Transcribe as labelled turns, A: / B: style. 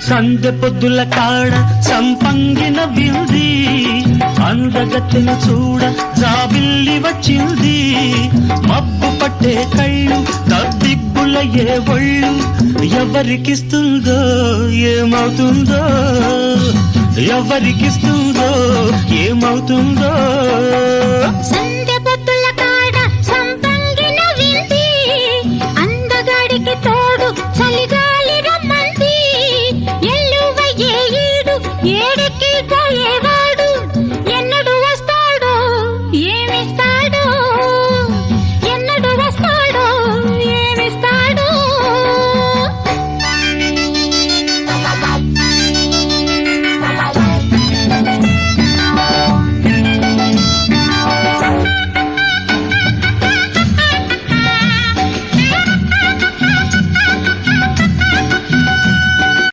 A: సందె పొద్దుల కాడ సంపంగిన వింది అందగత్తెను చూడ జాబిల్లి వచ్చింది మబ్బు పట్టే కళ్ళు తద్దిబ్బులయ్యే ఒళ్ళు ఎవరికిస్తుందో ఏమవుతుందో ఎవరికిస్తుందో ఏమవుతుందో